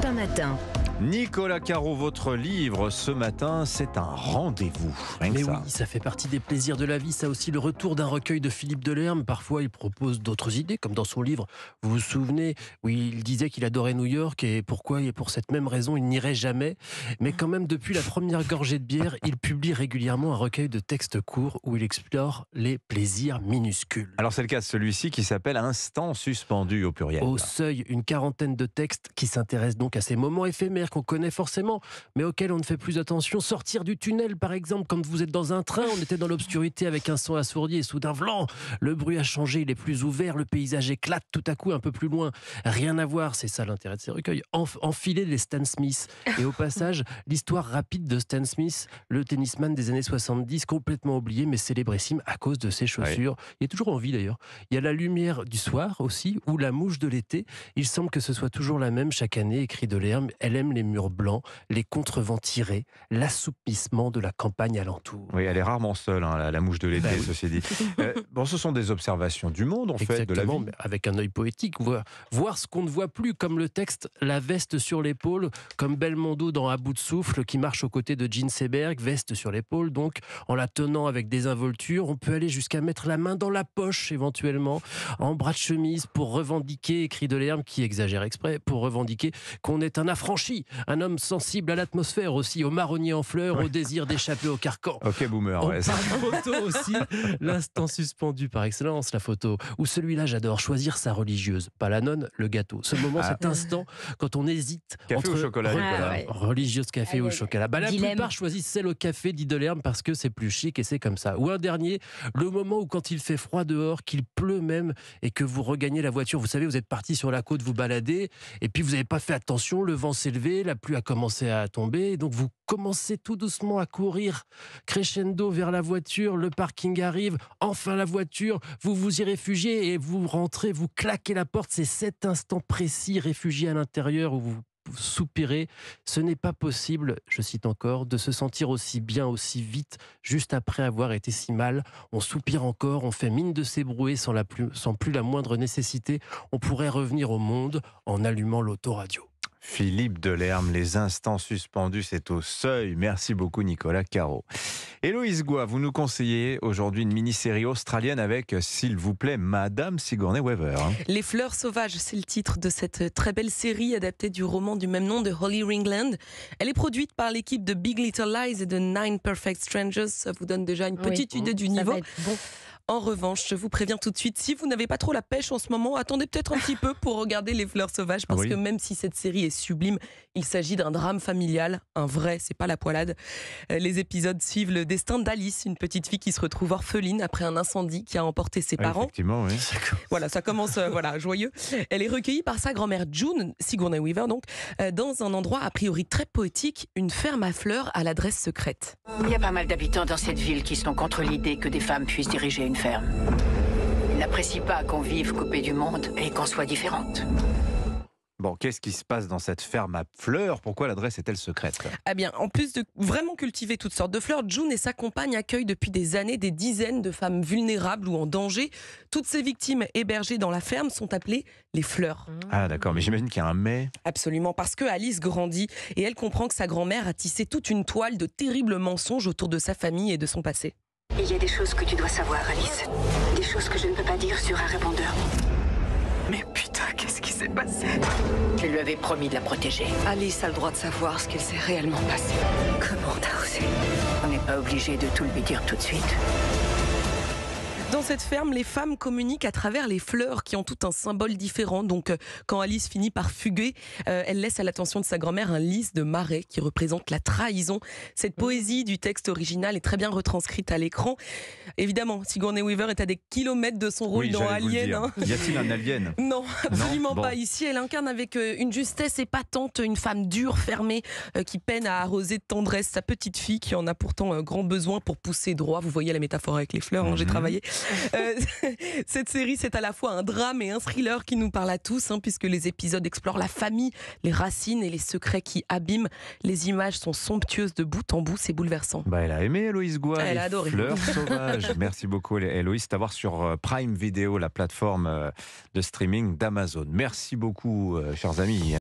BFM Matin. Nicolas Caro, votre livre ce matin, c'est un rendez-vous. Rien que Mais ça. oui, ça fait partie des plaisirs de la vie. Ça aussi, le retour d'un recueil de Philippe Delerme. Parfois, il propose d'autres idées, comme dans son livre. Vous vous souvenez, où il disait qu'il adorait New York et pourquoi, et pour cette même raison, il n'irait jamais. Mais quand même, depuis la première gorgée de bière, il publie régulièrement un recueil de textes courts où il explore les plaisirs minuscules. Alors c'est le cas de celui-ci qui s'appelle Instant suspendu au pluriel. Au seuil, une quarantaine de textes qui s'intéressent donc à ces moments éphémères qu'on connaît forcément, mais auxquels on ne fait plus attention. Sortir du tunnel, par exemple, quand vous êtes dans un train, on était dans l'obscurité avec un son assourdi et soudain, vlan, le bruit a changé, il est plus ouvert, le paysage éclate tout à coup un peu plus loin. Rien à voir, c'est ça l'intérêt de ces recueils. Enfiler les Stan Smith. Et au passage, l'histoire rapide de Stan Smith, le tennisman des années 70, complètement oublié, mais célébrissime à cause de ses chaussures. Ouais. Il est toujours en vie d'ailleurs. Il y a la lumière du soir aussi, ou la mouche de l'été. Il semble que ce soit toujours la même chaque année, écrit Delerme. Elle aime les murs blancs, les contrevents tirés, l'assoupissement de la campagne alentour. Oui, elle est rarement seule, hein, la mouche de l'été, oui. ceci dit. Bon, ce sont des observations du monde, en fait, de la vie. Mais avec un œil poétique. Voir ce qu'on ne voit plus, comme le texte « La veste sur l'épaule », comme Belmondo dans « À bout de souffle » qui marche aux côtés de Gene Seberg, veste sur l'épaule, donc, en la tenant avec désinvolture. On peut aller jusqu'à mettre la main dans la poche, éventuellement, en bras de chemise, pour revendiquer, écrit Delerme, qui exagère exprès, pour revendiquer qu'on est un affranchi, un homme sensible à l'atmosphère aussi, au marronnier en fleurs, au désir d'échapper au carcan. Ok, boomer. On parle photo aussi, l'instant suspendu par excellence, la photo. Ou celui-là, j'adore, choisir sa religieuse, pas la nonne, le gâteau. Ce moment, cet instant, quand on hésite café entre au chocolat, religieuse café ou chocolat. La plupart choisissent celle au café, dit Delerme, parce que c'est plus chic et c'est comme ça. Ou un dernier, le moment où quand il fait froid dehors, qu'il pleut même, et que vous regagnez la voiture. Vous savez, vous êtes parti sur la côte, vous baladez, et puis vous n'avez pas fait attention, le vent s'est levé, la pluie a commencé à tomber, et donc vous commencez tout doucement à courir crescendo vers la voiture, le parking arrive, enfin la voiture, vous vous y réfugiez et vous rentrez, vous claquez la porte, c'est cet instant précis, réfugié à l'intérieur où vous soupirez. Ce n'est pas possible, je cite encore, de se sentir aussi bien, aussi vite, juste après avoir été si mal. On soupire encore, on fait mine de s'ébrouer sans plus la moindre nécessité. On pourrait revenir au monde en allumant l'autoradio. Philippe Delerme, les instants suspendus, c'est au seuil. Merci beaucoup Nicolas Caro. Héloïse Goua, vous nous conseillez aujourd'hui une mini-série australienne avec, s'il vous plaît, Madame Sigourney Weaver. Les fleurs sauvages, c'est le titre de cette très belle série adaptée du roman du même nom de Holly Ringland. Elle est produite par l'équipe de Big Little Lies et de Nine Perfect Strangers. Ça vous donne déjà une petite idée du niveau. Bon. En revanche, je vous préviens tout de suite, si vous n'avez pas trop la pêche en ce moment, attendez peut-être un petit peu pour regarder Les Fleurs Sauvages, parce que même si cette série est sublime, il s'agit d'un drame familial, un vrai, c'est pas la poilade. Les épisodes suivent le destin d'Alice, une petite fille qui se retrouve orpheline après un incendie qui a emporté ses parents. Effectivement, oui. Voilà, ça commence joyeux. Elle est recueillie par sa grand-mère June, Sigourney Weaver donc, dans un endroit a priori très poétique, une ferme à fleurs à l'adresse secrète. Il y a pas mal d'habitants dans cette ville qui sont contre l'idée que des femmes puissent diriger une ferme. Ils n'apprécient pas qu'on vive coupé du monde et qu'on soit différente. Bon, qu'est-ce qui se passe dans cette ferme à fleurs? Pourquoi l'adresse est-elle secrète? Eh bien, en plus de vraiment cultiver toutes sortes de fleurs, June et sa compagne accueillent depuis des années des dizaines de femmes vulnérables ou en danger. Toutes ces victimes hébergées dans la ferme sont appelées les fleurs. Ah d'accord, mais j'imagine qu'il y a un mais. Absolument, parce que Alice grandit et elle comprend que sa grand-mère a tissé toute une toile de terribles mensonges autour de sa famille et de son passé. Il y a des choses que tu dois savoir, Alice. Des choses que je ne peux pas dire sur un répondeur. Mais putain, qu'est-ce qui s'est passé? Je lui avais promis de la protéger. Alice a le droit de savoir ce qu'il s'est réellement passé. Comment t'as osé? On n'est pas obligé de tout lui dire tout de suite. Dans cette ferme, les femmes communiquent à travers les fleurs qui ont tout un symbole différent. Donc, quand Alice finit par fuguer, elle laisse à l'attention de sa grand-mère un lys de marais qui représente la trahison. Cette poésie du texte original est très bien retranscrite à l'écran. Évidemment, Sigourney Weaver est à des kilomètres de son rôle dans Alien. Y a-t-il un alien? Non, absolument non. pas. Ici, elle incarne avec une justesse épatante une femme dure, fermée, qui peine à arroser de tendresse sa petite fille qui en a pourtant grand besoin pour pousser droit. Vous voyez la métaphore avec les fleurs, j'ai travaillé. Cette série, c'est à la fois un drame et un thriller qui nous parle à tous, puisque les épisodes explorent la famille, les racines et les secrets qui abîment. Les images sont somptueuses de bout en bout, c'est bouleversant. Elle a aimé, Héloïse Goua. Elle a adoré. Fleurs sauvages. Merci beaucoup, Héloïse. C'est à voir sur Prime Video, la plateforme de streaming d'Amazon. Merci beaucoup, chers amis.